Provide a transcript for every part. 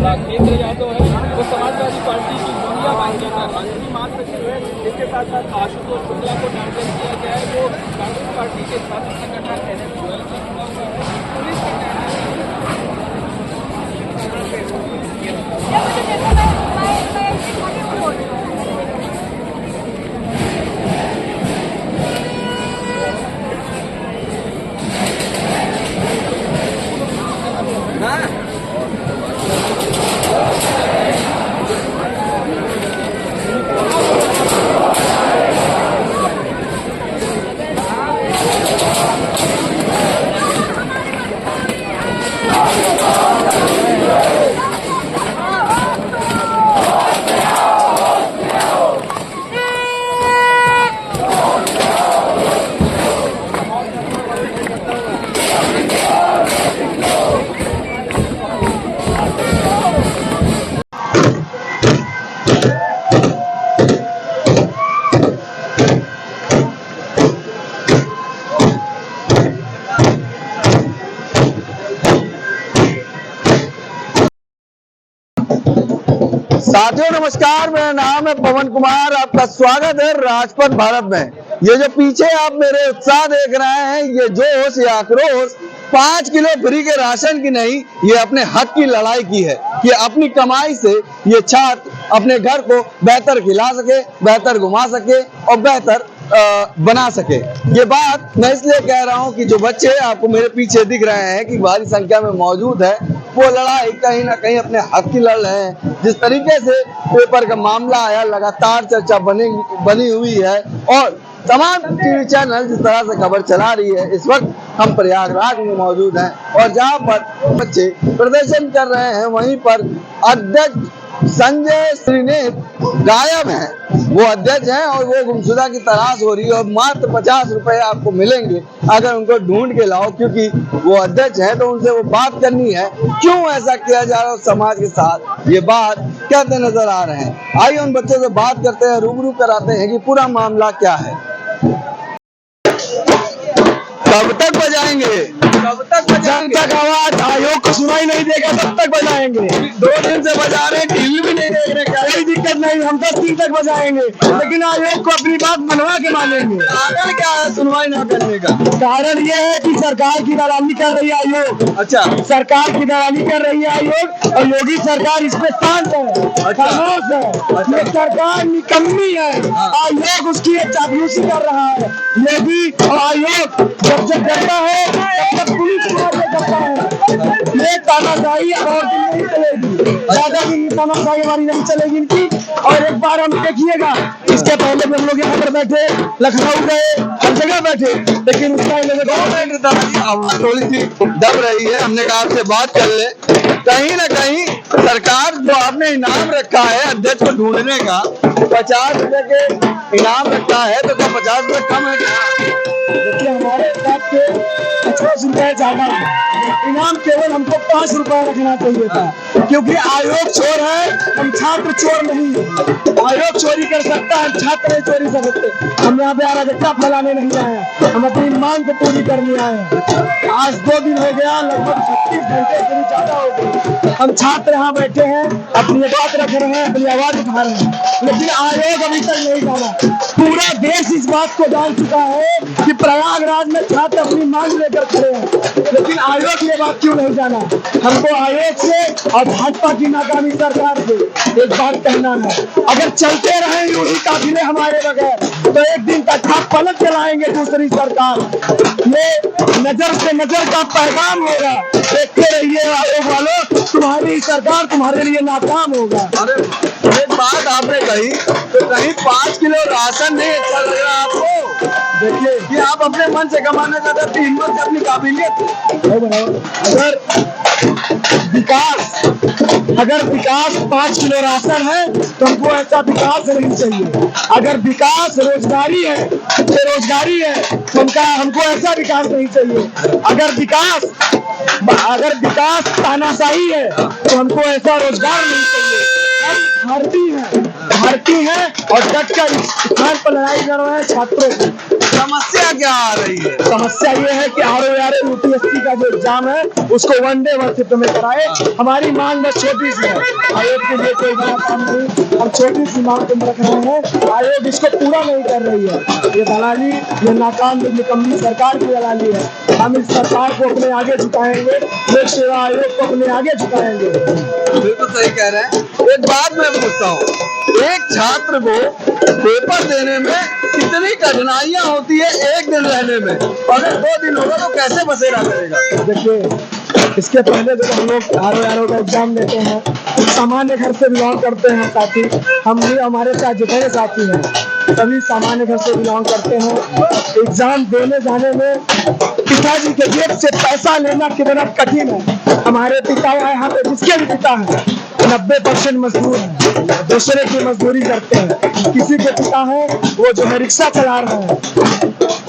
राकेश यादव है वो समाजवादी पार्टी की गोलियां मांग रहा था। कानूनी मांग रखी है। इसके साथ साथ आशुतोष शुक्ला को टारगेट किया गया है, वो कांग्रेस पार्टी के छात्र संगठन NSUL से जुड़ा हुआ है। पुलिस का कहना है साथियों नमस्कार, मेरा नाम है पवन कुमार। आपका स्वागत है राजपथ भारत में। ये जो पीछे आप मेरे उत्साह देख रहे हैं, ये जोश, ये आक्रोश 5 किलो फ्री के राशन की नहीं, ये अपने हक की लड़ाई की है कि अपनी कमाई से ये छात्र अपने घर को बेहतर खिला सके, बेहतर घुमा सके और बेहतर बना सके। ये बात मैं इसलिए कह रहा हूँ कि जो बच्चे आपको मेरे पीछे दिख रहे हैं कि भारी संख्या में मौजूद है, वो लड़ाई कहीं ना कहीं अपने हक की लड़ रहे हैं। जिस तरीके से पेपर का मामला आया, लगातार चर्चा बनी हुई है और तमाम टीवी चैनल जिस तरह से खबर चला रही है। इस वक्त हम प्रयागराज में मौजूद हैं और जहां पर बच्चे प्रदर्शन कर रहे हैं, वहीं पर अध्यक्ष संजय श्रीनेत गायब हैं। वो अध्यक्ष हैं और वो गुमशुदा की तलाश हो रही है और मात्र 50 रुपए आपको मिलेंगे अगर उनको ढूंढ के लाओ, क्योंकि वो अध्यक्ष हैं तो उनसे वो बात करनी है। क्यों ऐसा किया जा रहा है समाज के साथ, ये बात कहते नजर आ रहे हैं। आइए उन बच्चों से बात करते हैं, रूबरू कराते हैं कि पूरा मामला क्या है। कब तक बजाएंगे? कब तक बजाएंगे? जब तक आवाज आयोग को सुनाई नहीं देगा तब तक बजाएंगे। 2 दिन से बजा रहे हैं, टीवी भी नहीं देख रहे। कोई दिक्कत नहीं, हम 10 दिन तक बजाएंगे, लेकिन आयोग को अपनी बात मनवा के मानेंगे। कारण क्या है सुनवाई न करने का? कारण ये है कि सरकार की दलाली कर रही है आयोग। अच्छा, सरकार की दलाली कर रही है आयोग और योगी सरकार इस पे शांत है, खामोश है। ये सरकार निकम्मी है, आयोग उसकी चापलूसी कर रहा है। योगी और आयोग जब डरता है तब पुलिस करता है। ये तानाशाही और नहीं चलेगी, ज्यादा दिन तानाशाही हमारी नहीं चलेगी इनकी। और एक बार हम देखिएगा, इसके पहले भी हम लोग यहाँ पर बैठे, लखनऊ गए, हर जगह बैठे, लेकिन उसका थोड़ी सी दब रही है। हमने कहा आपसे बात कर ले। कहीं ना कहीं सरकार जो आपने इनाम रखा है अध्यक्ष को ढूंढने का, 50 रुपए के इनाम रखा है, तो क्या 50 रुपए कम है क्या? देखिए, हमारे हिसाब से 50 रुपए ज्यादा है। इनाम केवल हमको 5 रुपए रखना चाहिए था, क्योंकि आयोग चोर है, हम छात्र चोर नहीं है। आयोग चोरी कर सकता है, छात्र नहीं चोरी कर सकते। हम यहाँ पे अराजकता फैलाने नहीं आए हैं, हम अपनी मांग को पूरी करने आए हैं। आज 2 दिन हो गया, लगभग 36 घंटे से भी ज्यादा हो गए। हम छात्र यहाँ बैठे हैं, अपनी बात रख रहे हैं, अपनी आवाज उठा रहे हैं, लेकिन आयोग अभी तक नहीं जाना। पूरा देश इस बात को जान चुका है कि प्रयागराज में छात्र अपनी मांग लेकर खड़े हैं, लेकिन आयोग ये बात क्यों नहीं जाना? हमको आयोग से और भाजपा की नाकामी सरकार से एक बात कहना है, अगर चलते रहे यूं ही काफिले हमारे बगैर, तो एक दिन तक हाथ पलट चलाएंगे दूसरी सरकार। ये नजर से नजर का पैगाम होगा, देखते रहिए आयोग वालों, तुम्हारी सरकार तुम्हारे लिए नाकाम होगा। अरे एक बात आपने कही तो कहीं 5 किलो राशन नहीं अच्छा लग रहा आपको? देखिए कि आप अपने मन से कमाना चाहते हैं, हिम्मत से अपनी काबिलियत। अगर विकास 5 किलो राशन है तो हमको ऐसा विकास नहीं चाहिए। अगर विकास रोजगारी है, बेरोजगारी है, तो हमको ऐसा विकास नहीं चाहिए। अगर विकास तानाशाही है तो हमको ऐसा रोजगार नहीं चाहिए। हम भारतीय हैं और डट कर स्थान पर लड़ाई कर रहे हैं छात्रों की। समस्या क्या आ रही है? समस्या ये है कि ROR UPSC का जो एग्जाम है उसको वनडे वर्सिप में कराए। हमारी मांग बस छोटी सी है, आयोग के लिए कोई बड़ा काम नहीं, हम छोटी सी मांग तुम रख रहे हैं, आयोग इसको पूरा नहीं कर रही है। ये दलाली, ये नाकाम निकम्मी सरकार की दलाली है। हम इस सरकार को अपने आगे झुकाएंगे, लोक सेवा आयोग को अपने आगे झुकाएंगे। बिल्कुल सही कह रहे हैं। एक बात मैं पूछता हूँ, एक छात्र को पेपर देने में कितनी कठिनाइयां होती है एक दिन रहने में, अगर 2 दिन होगा तो कैसे बसेरा करेगा? देखिए, इसके पहले जब हम लोग ROR का एग्जाम देते हैं, सामान्य घर से बिलोंग करते हैं साथी, हम भी, हमारे साथ जितने साथी हैं सभी सामान्य घर से बिलोंग करते हैं। एग्जाम देने जाने में पिताजी के जेब से पैसा लेना कितना कठिन है। हमारे पिता यहाँ पे जिसके भी पिता है 90% मजदूर हैं, दूसरे की मजदूरी करते हैं। किसी के पिता है वो जो है रिक्शा चला रहे हैं,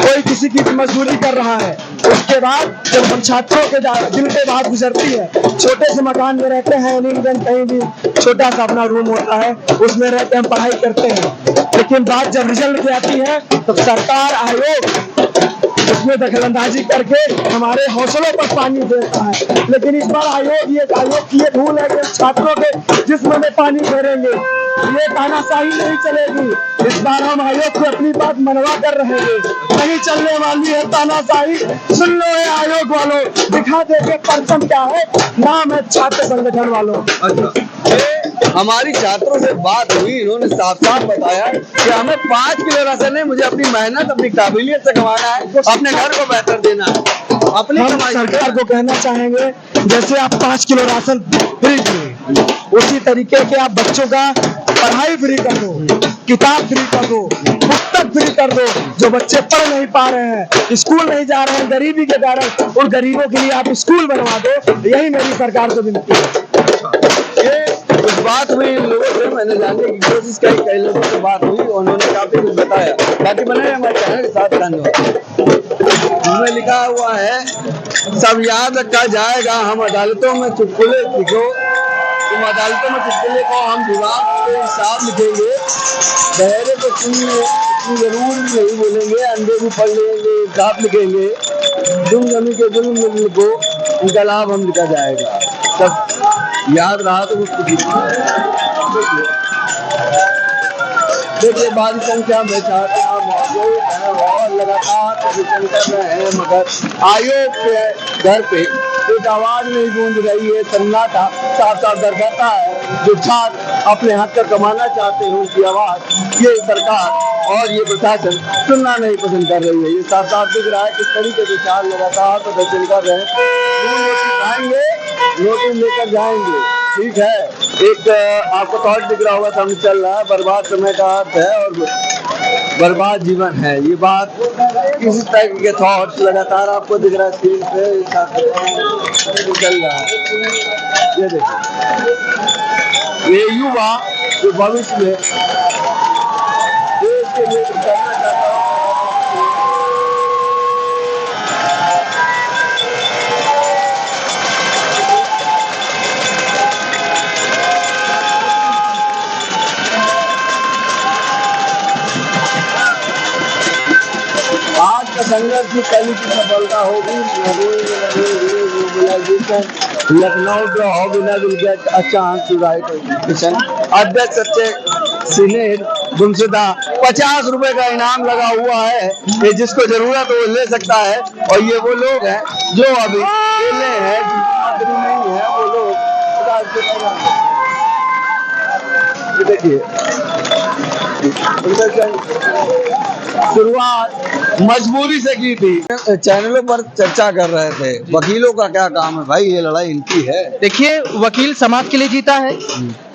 कोई किसी की मजदूरी कर रहा है। उसके बाद जब हम छात्रों के दिल पे बात गुजरती है, छोटे से मकान में रहते हैं, कहीं भी छोटा सा अपना रूम होता है, उसमें रहते हैं, पढ़ाई करते हैं, लेकिन बात जब रिजल्ट की आती है तो सरकार, आयोग उसमें दखलंदाजी करके हमारे हौसलों पर पानी देता है। लेकिन इस बार आयोग की ये भूल है कि छात्रों के जिस्म में पानी फेरेंगे, ये तानाशाही नहीं चलेगी। इस बार हम आयोग को अपनी बात मनवा कर रहेंगे, नहीं चलने वाली है तानाशाही। सुन लो ये आयोग वालों, दिखा देंगे परचम क्या है, नाम है छात्र संगठन वालों। हमारी छात्रों से बात हुई, इन्होंने साफ साफ बताया कि हमें 5 किलो राशन नहीं, मुझे अपनी मेहनत, अपनी काबिलियत से कमाना है, अपने घर को बेहतर देना है। अपनी हम सरकार को कहना चाहेंगे, जैसे आप 5 किलो राशन फ्री किए, उसी तरीके के आप बच्चों का पढ़ाई फ्री कर दो, किताब फ्री कर दो, पुस्तक फ्री कर दो। जो बच्चे पढ़ नहीं पा रहे हैं, स्कूल नहीं जा रहे हैं गरीबी के कारण, उन गरीबों के लिए आप स्कूल बनवा दो। यही मेरी सरकार को विनती है। कुछ बात हुई इन लोगों से, मैंने जानने की कोशिश की, कई लोगों से बात हुई, उन्होंने काफी कुछ बताया। बाकी बने हमारे चैनल के साथ धन्यवाद। उसमें लिखा हुआ है, सब याद रखा जाएगा, हम अदालतों में चुटकुले लिखो, तुम अदालतों में चुटकुले को, हम विवाद के हिसाब लिखेंगे, बहरे को सुनने इतनी जरूर नहीं बोलेंगे, अंधे भी पढ़ लेंगे, हिसाब लिखेंगे, तुम जमी के जुल्म लिखो, इनका लाभ हम लिखा जाएगा। सब याद रहा तो उसको देखिए, बारी संख्या में छात्र मौजूद है और लगातार प्रदर्शन कर रहे हैं, मगर आयोग के घर पे एक आवाज नहीं गूंज रही है। सन्नाटा साफ साफ दर्शाता है, जो छात्र अपने हक का कमाना चाहते हैं उनकी आवाज ये सरकार और ये प्रशासन सुनना नहीं पसंद कर रही है। ये साफ साफ दिख रहा है किस तरीके से छात्र लगातार प्रदर्शन कर रहे हैं। नोटिस लेकर जाएंगे, ठीक है। एक आपको थॉट दिख रहा होगा, समझ चल रहा है, बर्बाद समय का अर्थ है और बर्बाद जीवन है। ये बात किसी तरह के थॉट्स लगातार आपको दिख रहा है स्क्रीन पे चल रहा है। ये देखिए, ये युवा जो भविष्य में देश के लिए करना चाहता है। आज का संघर्ष की कल की सफलता होगी। लखनऊ के हॉबीना will get a chance to right education. अध्यक्ष सच्चे सीनेट गुमशुदा 50 रुपए का इनाम लगा हुआ है, ये जिसको जरूरत हो ले सकता है। और ये वो लोग हैं जो अभी खेले हैं, जिनकी नहीं है वो लोग। देखिए, शुरुआत मजबूरी से की थी। चैनलों पर चर्चा कर रहे थे, वकीलों का क्या काम है भाई, ये लड़ाई इनकी है। देखिए, वकील समाज के लिए जीता है,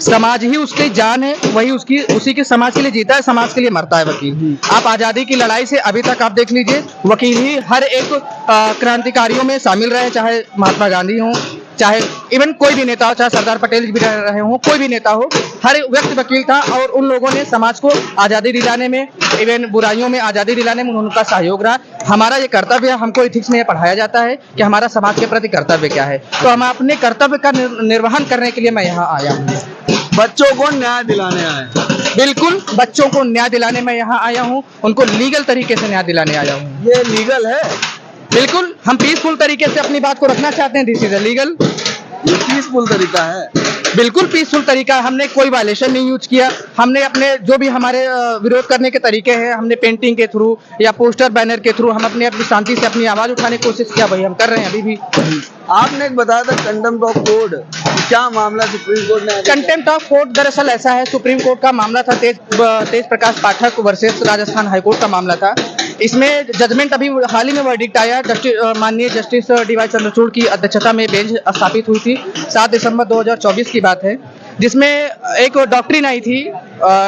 समाज ही उसकी जान है, वही उसी के समाज के लिए जीता है, समाज के लिए मरता है वकील। आप आजादी की लड़ाई से अभी तक आप देख लीजिए, वकील ही हर एक क्रांतिकारियों में शामिल रहे, चाहे महात्मा गांधी हो, चाहे इवन कोई भी नेता हो, चाहे सरदार पटेल भी रहे हो, कोई भी नेता हो, हर व्यक्ति वकील था। और उन लोगों ने समाज को आज़ादी दिलाने में, इवन बुराइयों में आज़ादी दिलाने में उनका सहयोग रहा। हमारा ये कर्तव्य है, हमको एथिक्स में पढ़ाया जाता है कि हमारा समाज के प्रति कर्तव्य क्या है, तो हम अपने कर्तव्य का निर्वहन करने के लिए मैं यहाँ आया हूँ। बच्चों को न्याय दिलाने आए। बिल्कुल बच्चों को न्याय दिलाने में यहाँ आया हूँ, उनको लीगल तरीके से न्याय दिलाने आया हूँ। ये लीगल है? बिल्कुल, हम पीसफुल तरीके से अपनी बात को रखना चाहते हैं। This is legal. ये पीसफुल तरीका है? बिल्कुल पीसफुल तरीका, हमने कोई वायलेशन नहीं यूज किया। हमने अपने जो भी हमारे विरोध करने के तरीके हैं, हमने पेंटिंग के थ्रू या पोस्टर बैनर के थ्रू हम अपनी शांति से अपनी आवाज उठाने की कोशिश किया, वही हम कर रहे हैं अभी भी। आपने एक बताया था कंटेम्प्ट ऑफ कोर्ट, क्या मामला सुप्रीम कोर्ट ने? कंटेम्प्ट ऑफ कोर्ट दरअसल ऐसा है, सुप्रीम कोर्ट का मामला था तेज प्रकाश पाठक वर्सेस राजस्थान हाईकोर्ट का मामला था। इसमें जजमेंट अभी हाल ही में वर्डिक्ट आया। माननीय जस्टिस डी.वाई. चंद्रचूड़ की अध्यक्षता में बेंच स्थापित हुई थी। 7 दिसंबर 2024 की बात है, जिसमें एक डॉक्ट्रिन आई थी।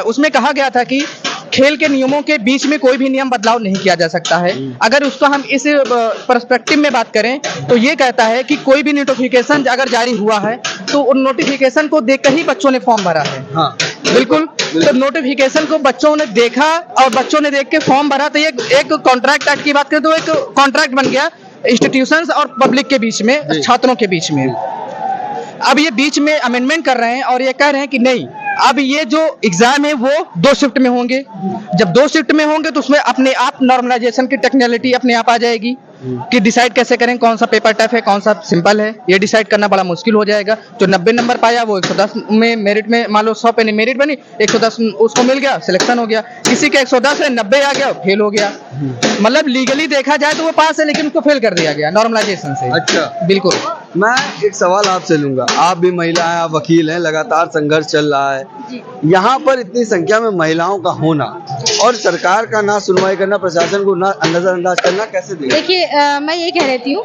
उसमें कहा गया था कि खेल के नियमों के बीच में कोई भी नियम बदलाव नहीं किया जा सकता है। अगर उसको हम इस पर्सपेक्टिव में बात करें तो ये कहता है कि कोई भी नोटिफिकेशन अगर जारी हुआ है तो उन नोटिफिकेशन को देखकर ही बच्चों ने फॉर्म भरा है। हाँ, बिल्कुल। तो नोटिफिकेशन को बच्चों ने देखा और बच्चों ने देख के फॉर्म भरा, तो ये एक कॉन्ट्रैक्ट एक्ट की बात करें तो एक कॉन्ट्रैक्ट बन गया इंस्टीट्यूशंस और पब्लिक के बीच में, छात्रों के बीच में। अब ये बीच में अमेंडमेंट कर रहे हैं और ये कह रहे हैं कि नहीं, अब ये जो एग्जाम है वो 2 शिफ्ट में होंगे। जब 2 शिफ्ट में होंगे तो उसमें अपने आप नॉर्मलाइजेशन की टेक्निकलिटी अपने आप आ जाएगी कि डिसाइड कैसे करें कौन सा पेपर टफ है कौन सा सिंपल है। ये डिसाइड करना बड़ा मुश्किल हो जाएगा। जो 90 नंबर पाया वो 110 में मेरिट में, मान लो 100 पे मेरिट बनी, 110 उसको मिल गया, सिलेक्शन हो गया। किसी के 110 है, 90 आ गया, फेल हो गया। मतलब लीगली देखा जाए तो वो पास है लेकिन उसको फेल कर दिया गया नॉर्मलाइजेशन से। अच्छा, बिल्कुल। मैं एक सवाल आपसे लूंगा, आप भी महिला हैं, आप वकील हैं, लगातार संघर्ष चल रहा है। यहाँ पर इतनी संख्या में महिलाओं का होना और सरकार का ना सुनवाई करना, प्रशासन को ना नजरअंदाज करना, कैसे देखिए? देखिए, मैं ये कह रही हूँ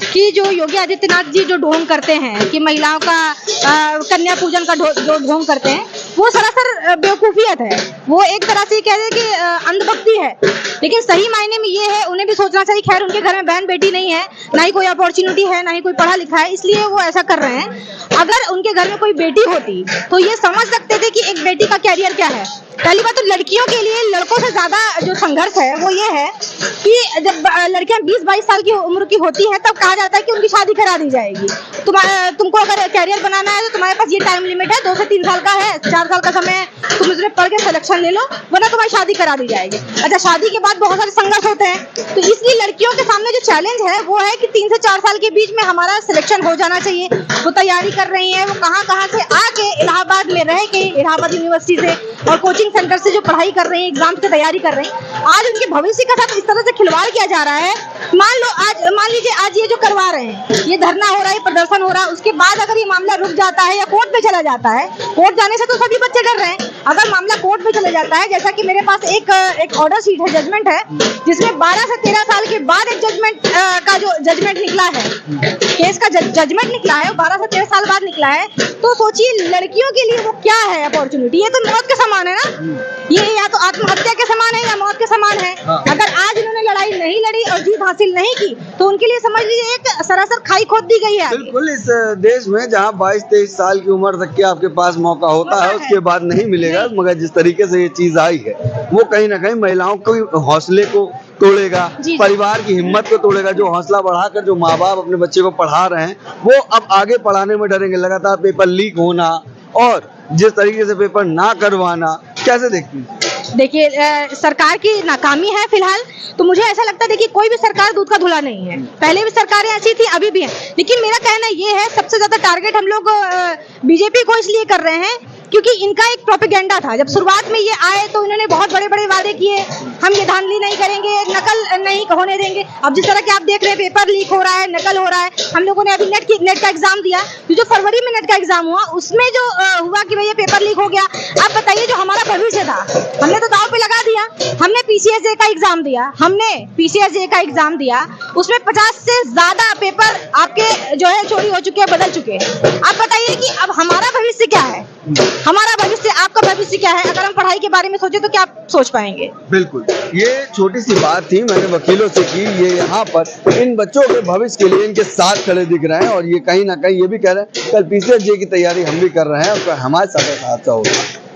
कि जो योगी आदित्यनाथ जी जो ढोंग करते हैं कि महिलाओं का कन्या पूजन का जो ढोंग करते हैं, वो सरासर बेवकूफियत है। वो एक तरह से कह रहे कि अंधभक्ति है, लेकिन सही मायने में ये है उन्हें भी सोचना चाहिए। खैर, उनके घर में बहन बेटी नहीं है, ना ही कोई अपॉर्चुनिटी है, ना ही कोई पढ़ा लिखा है, इसलिए वो ऐसा कर रहे हैं। अगर उनके घर में कोई बेटी होती तो ये समझ सकते थे कि एक बेटी का कैरियर क्या है। पहली बात तो लड़कियों के लिए लड़कों से ज्यादा जो संघर्ष है वो ये है कि जब लड़कियां 20-22 साल की उम्र की होती हैं तब कहा जाता है कि उनकी शादी करा दी जाएगी। तुमको अगर कैरियर बनाना है तो तुम्हारे पास ये टाइम लिमिट है, 2 से 3 साल का है, 4 साल का समय तुम उसमें पढ़ के सिलेक्शन ले लो, वरना तुम्हारी शादी करा दी जाएगी। अच्छा, शादी के बाद बहुत सारे संघर्ष होते हैं, तो इसलिए लड़कियों के सामने जो चैलेंज है वो है कि 3 से 4 साल के बीच में हमारा सिलेक्शन हो जाना चाहिए। वो तैयारी कर रही है, वो कहाँ से आके इलाहाबाद में रह के, इलाहाबाद यूनिवर्सिटी से और कोचिंग सेंटर से जो पढ़ाई कर रहे हैं, एग्जाम की तैयारी कर रहे हैं, आज उनके भविष्य के साथ इस तरह से खिलवाड़ किया जा रहा है। मान लीजिए आज ये जो करवा रहे हैं, ये धरना हो रहा है, प्रदर्शन हो रहा है, उसके बाद अगर ये मामला रुक जाता है या कोर्ट में चला जाता है, कोर्ट जाने से तो सभी बच्चे डर रहे हैं। अगर मामला कोर्ट में चला जाता है, जैसा कि मेरे पास एक ऑर्डर शीट है, जजमेंट है, जिसमें 12 से 13 साल के बाद एक जजमेंट का जो जजमेंट निकला है, केस का जजमेंट निकला है, 12 से 13 साल बाद निकला है, तो सोचिए लड़कियों के लिए वो क्या है अपॉर्चुनिटी। ये तो मौत के समान है ना, ये या तो आत्महत्या के समान है या मौत के समान है। अगर आज इन्होंने लड़ाई नहीं लड़ी और जीत हासिल नहीं की तो उनके लिए समझ लीजिए एक सरासर खाई खोद दी गई है। बिल्कुल, इस देश में जहाँ 22-23 साल की उम्र तक के आपके पास मौका होता है, उसके बाद नहीं मिलेगा। मगर जिस तरीके से ये चीज आई है वो कहीं ना कहीं महिलाओं को हौसले को तोड़ेगा, परिवार की हिम्मत को तोड़ेगा। जो हौसला बढ़ाकर जो माँ बाप अपने बच्चे को पढ़ा रहे हैं वो अब आगे पढ़ाने में डरेंगे। लगातार पेपर लीक होना और जिस तरीके से पेपर ना करवाना, कैसे देखती हैं? देखिए, सरकार की नाकामी है फिलहाल, तो मुझे ऐसा लगता है, देखिए कोई भी सरकार दूध का धुला नहीं है। पहले भी सरकारें ऐसी थी, अभी भी है, लेकिन मेरा कहना ये है सबसे ज्यादा टारगेट हम लोग बीजेपी को इसलिए कर रहे हैं क्योंकि इनका एक प्रोपेगेंडा था। जब शुरुआत में ये आए तो इन्होंने बहुत बड़े बड़े वादे किए, हम ये धांधली नहीं करेंगे, नकल नहीं होने देंगे। अब जिस तरह के आप देख रहे हैं पेपर लीक हो रहा है, नकल हो रहा है। हम लोगों ने अभी नेट का एग्जाम दिया, जो फरवरी में नेट का एग्जाम हुआ उसमें जो हुआ कि भैया पेपर लीक हो गया। आप बताइए, जो हमारा भविष्य था हमने तो दांव पे लगा दिया। हमने पीसीएसजे का एग्जाम दिया, उसमें 50 से ज्यादा पेपर आपके जो है चोरी हो चुके हैं, बदल चुके हैं। आप बताइए कि अब हमारा भविष्य क्या है, हमारा भविष्य, आपका भविष्य क्या है? अगर हम पढ़ाई के बारे में सोचे तो क्या आप सोच पाएंगे? बिल्कुल, ये छोटी सी बात थी, मैंने वकीलों से की। ये यहाँ पर इन बच्चों के भविष्य के लिए इनके साथ खड़े दिख रहे हैं और ये कहीं ना कहीं ये भी कह रहे हैं कल पीसीएसजे की तैयारी हम भी कर रहे हैं और हमारे साथ हादसा होगा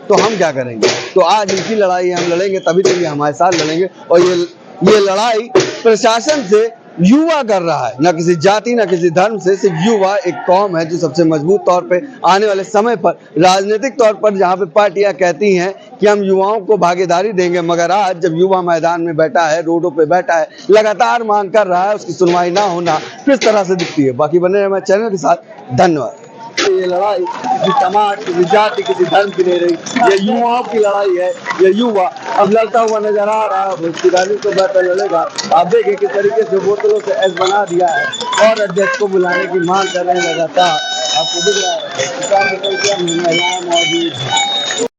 तो हम क्या करेंगे। तो आज इनकी लड़ाई हम लड़ेंगे, तभी तो ये हमारे साथ लड़ेंगे। और ये लड़ाई प्रशासन से युवा कर रहा है, न किसी जाति न किसी धर्म से, सिर्फ युवा एक कौम है जो सबसे मजबूत तौर पे आने वाले समय पर राजनीतिक तौर पर जहाँ पे पार्टियां कहती हैं कि हम युवाओं को भागीदारी देंगे, मगर आज जब युवा मैदान में बैठा है, रोडों पे बैठा है, लगातार मांग कर रहा है, उसकी सुनवाई ना होना किस तरह से दिखती है। बाकी बने रहे हमारे चैनल के साथ, धन्यवाद। ये लड़ाई किसी समाज, किसी जाति, किसी धर्म की नहीं रही, ये युवाओं की लड़ाई है। ये युवा अब लड़ता हुआ नजर आ रहा है, उसकी रैली को बेहतर लड़ेगा। आप देखें किस तरीके से बोतलों से एस बना दिया है और अध्यक्ष को बुलाने की मांग कर रहे हैं लगातार। आपको दिख रहा है महिलाएं मौजूद